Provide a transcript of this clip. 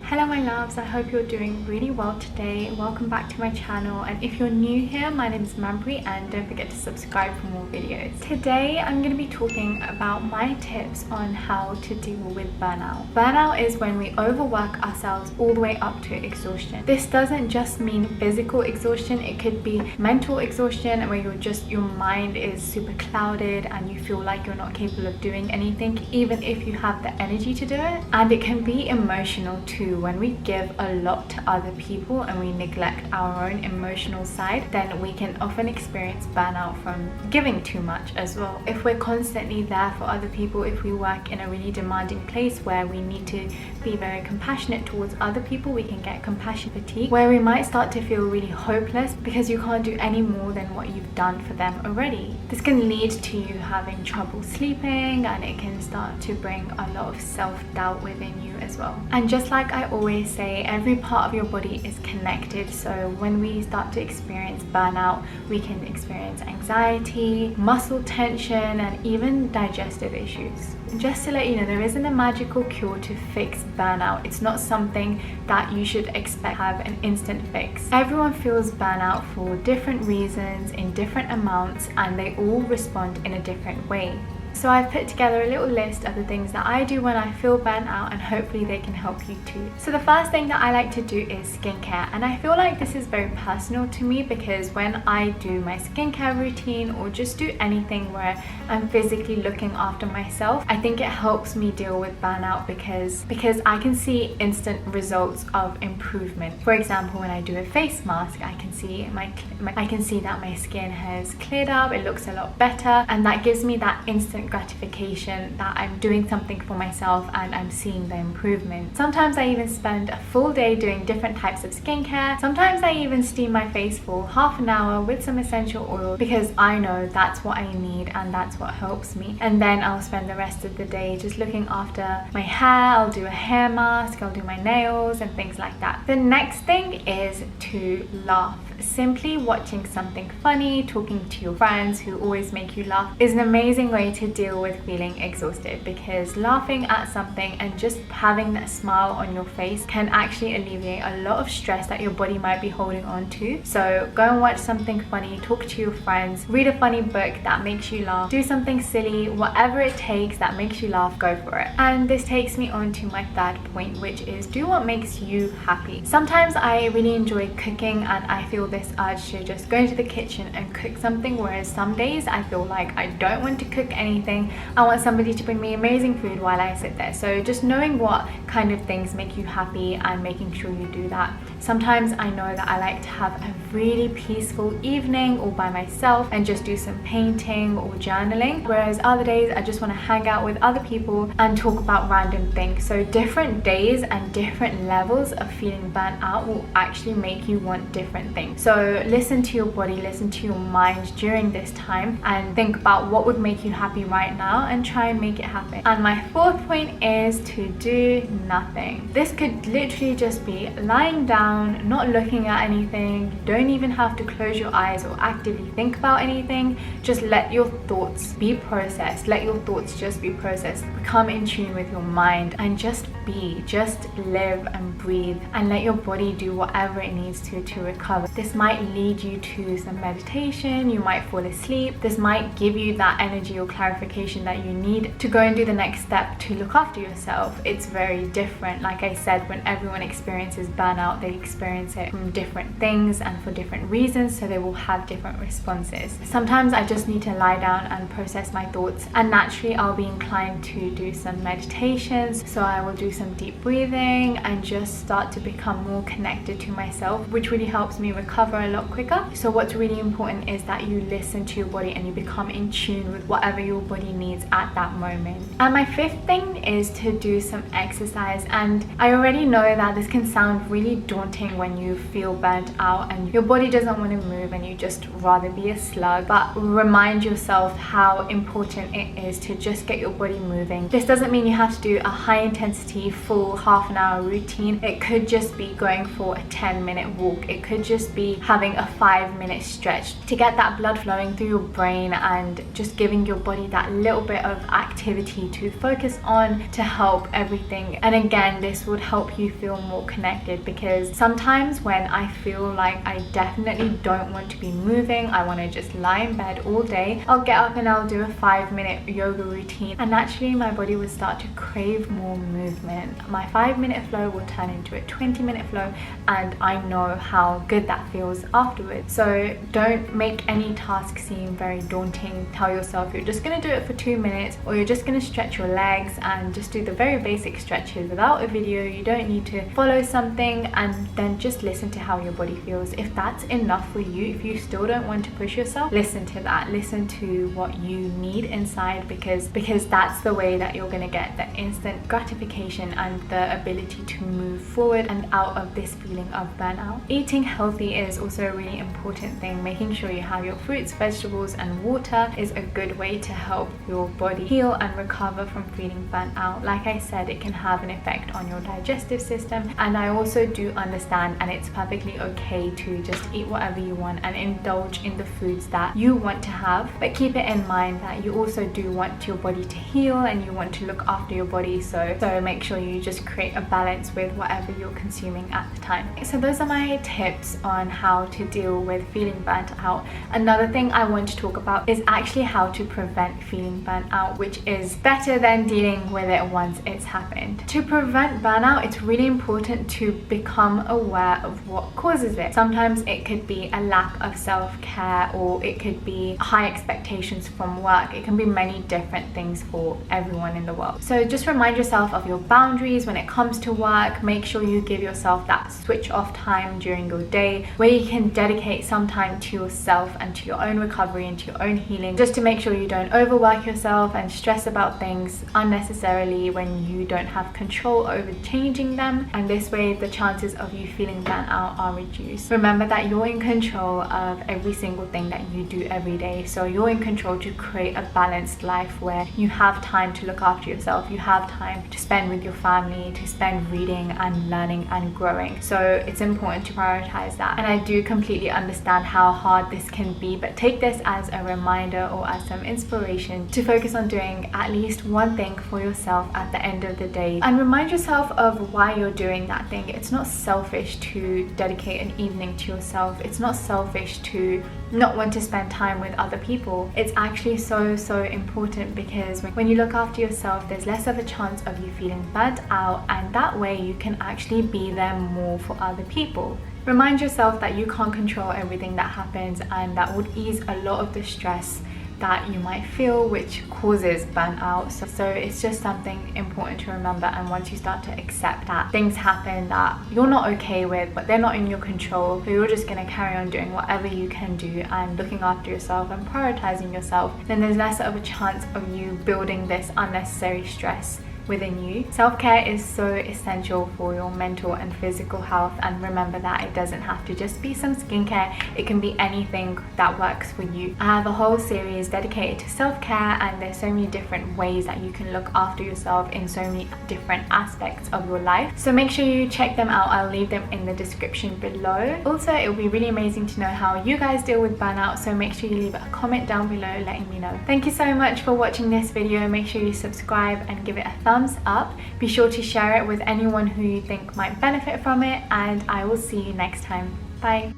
Hello my loves, I hope you're doing really well today. Welcome back to my channel, and if you're new here, my name is Manpreet and don't forget to subscribe for more videos. Today I'm going to be talking about my tips on how to deal with burnout. Burnout is when we overwork ourselves all the way up to exhaustion. This doesn't just mean physical exhaustion, it could be mental exhaustion where your mind is super clouded and you feel like you're not capable of doing anything even if you have the energy to do it. And it can be emotional too. When we give a lot to other people and we neglect our own emotional side, then we can often experience burnout from giving too much as well. If we're constantly there for other people, if we work in a really demanding place where we need to be very compassionate towards other people, we can get compassion fatigue, where we might start to feel really hopeless because you can't do any more than what you've done for them already. This can lead to you having trouble sleeping, and it can start to bring a lot of self-doubt within you as well. And just like I always say, every part of your body is connected, so when we start to experience burnout, we can experience anxiety, muscle tension, and even digestive issues. Just to let you know, there isn't a magical cure to fix burnout. It's not something that you should expect to have an instant fix. Everyone feels burnout for different reasons in different amounts, and they all respond in a different way. So I've put together a little list of the things that I do when I feel burnt out, and hopefully they can help you too. So the first thing that I like to do is skincare, and I feel like this is very personal to me because when I do my skincare routine or just do anything where I'm physically looking after myself, I think it helps me deal with burnout because I can see instant results of improvement. For example, when I do a face mask, I can see that my skin has cleared up, it looks a lot better, and that gives me that instant gratification that I'm doing something for myself and I'm seeing the improvement. Sometimes I even spend a full day doing different types of skincare. Sometimes I even steam my face for half an hour with some essential oil because I know that's what I need and that's what helps me. And then I'll spend the rest of the day just looking after my hair. I'll do a hair mask, I'll do my nails and things like that. The next thing is to laugh. Simply watching something funny, talking to your friends who always make you laugh is an amazing way to deal with feeling exhausted, because laughing at something and just having that smile on your face can actually alleviate a lot of stress that your body might be holding on to. So go and watch something funny, talk to your friends, read a funny book that makes you laugh, do something silly, whatever it takes that makes you laugh, go for it. And this takes me on to my third point, which is do what makes you happy. Sometimes I really enjoy cooking and I feel this urge to just go into the kitchen and cook something, whereas some days I feel like I don't want to cook anything. I want somebody to bring me amazing food while I sit there. So just knowing what kind of things make you happy and making sure you do that. Sometimes I know that I like to have a really peaceful evening all by myself and just do some painting or journaling, whereas other days I just want to hang out with other people and talk about random things. So different days and different levels of feeling burnt out will actually make you want different things. So listen to your body, listen to your mind during this time and think about what would make you happy right now and try and make it happen. And my fourth point is to do nothing. This could literally just be lying down, not looking at anything. You don't even have to close your eyes or actively think about anything. Just let your thoughts be processed. Let your thoughts just be processed. Become in tune with your mind and just be, just live and breathe, and let your body do whatever it needs to recover. This might lead you to some meditation, you might fall asleep. This might give you that energy or clarification that you need to go and do the next step to look after yourself. It's very different. Like I said, when everyone experiences burnout, they experience it from different things and for different reasons, so they will have different responses. Sometimes I just need to lie down and process my thoughts, and naturally I'll be inclined to do some meditations. So I will do some deep breathing and just start to become more connected to myself, which really helps me recover a lot quicker. So what's really important is that you listen to your body and you become in tune with whatever your body needs at that moment. And my fifth thing is to do some exercise. And I already know that this can sound really daunting when you feel burnt out and your body doesn't want to move and you just rather be a slug, but remind yourself how important it is to just get your body moving. This doesn't mean you have to do a high intensity full half an hour routine. It could just be going for a 10-minute walk. It could just be having a 5-minute stretch to get that blood flowing through your brain and just giving your body that little bit of activity to focus on to help everything. And again, this would help you feel more connected, because sometimes when I feel like I definitely don't want to be moving, I want to just lie in bed all day, I'll get up and I'll do a 5-minute yoga routine, and naturally my body will start to crave more movement. My 5-minute flow will turn into a 20-minute flow, and I know how good that feels afterwards. So don't make any task seem very daunting. Tell yourself you're just going to do it for 2 minutes, or you're just going to stretch your legs and just do the very basic stretches without a video. You don't need to follow something, and then just listen to how your body feels. If that's enough for you, if you still don't want to push yourself, listen to that. Listen to what you need inside, because that's the way that you're going to get the instant gratification and the ability to move forward and out of this feeling of burnout. Eating healthy is also a really important thing. Making sure you have your fruits, vegetables and water is a good way to help your body heal and recover from feeling burnt out. Like I said, it can have an effect on your digestive system, and I also do understand, and it's perfectly okay to just eat whatever you want and indulge in the foods that you want to have, but keep it in mind that you also do want your body to heal and you want to look after your body, so make sure you just create a balance with whatever you're consuming at the time. So those are my tips on how to deal with feeling burnt out. Another thing I want to talk about is actually how to prevent feeling burnt out, which is better than dealing with it once it's happened. To prevent burnout, it's really important to become aware of what causes it. Sometimes it could be a lack of self-care, or it could be high expectations from work. It can be many different things for everyone in the world. So just remind yourself of your boundaries when it comes to work. Make sure you give yourself that switch off time during your day where you can dedicate some time to yourself and to your own recovery and to your own healing, just to make sure you don't overwork yourself and stress about things unnecessarily when you don't have control over changing them, and this way the chances of you feeling burnt out are reduced. Remember that you're in control of every single thing that you do every day, so you're in control to create a balanced life where you have time to look after yourself, you have time to spend with your family, to spend reading and learning and growing. So it's important to prioritize that, and I do completely understand how hard this can be, but take this as a reminder or as some inspiration to focus on doing at least one thing for yourself at the end of the day, and remind yourself of why you're doing that thing. It's not selfish to dedicate an evening to yourself. It's not selfish to not want to spend time with other people. It's actually so important, because when you look after yourself, there's less of a chance of you feeling burnt out, and that way you can actually be there more for other people. Remind yourself that you can't control everything that happens, and that would ease a lot of the stress that you might feel, which causes burnout. So it's just something important to remember, and once you start to accept that things happen that you're not okay with, but they're not in your control, so you're just going to carry on doing whatever you can do and looking after yourself and prioritizing yourself, then there's less of a chance of you building this unnecessary stress within you. Self-care is so essential for your mental and physical health, and remember that it doesn't have to just be some skincare. It can be anything that works for you. I have a whole series dedicated to self-care, and there's so many different ways that you can look after yourself in so many different aspects of your life, so make sure you check them out. I'll leave them in the description below. Also, it would be really amazing to know how you guys deal with burnout, so make sure you leave a comment down below letting me know. Thank you so much for watching this video. Make sure you subscribe and give it a thumbs up. Be sure to share it with anyone who you think might benefit from it, and I will see you next time. Bye.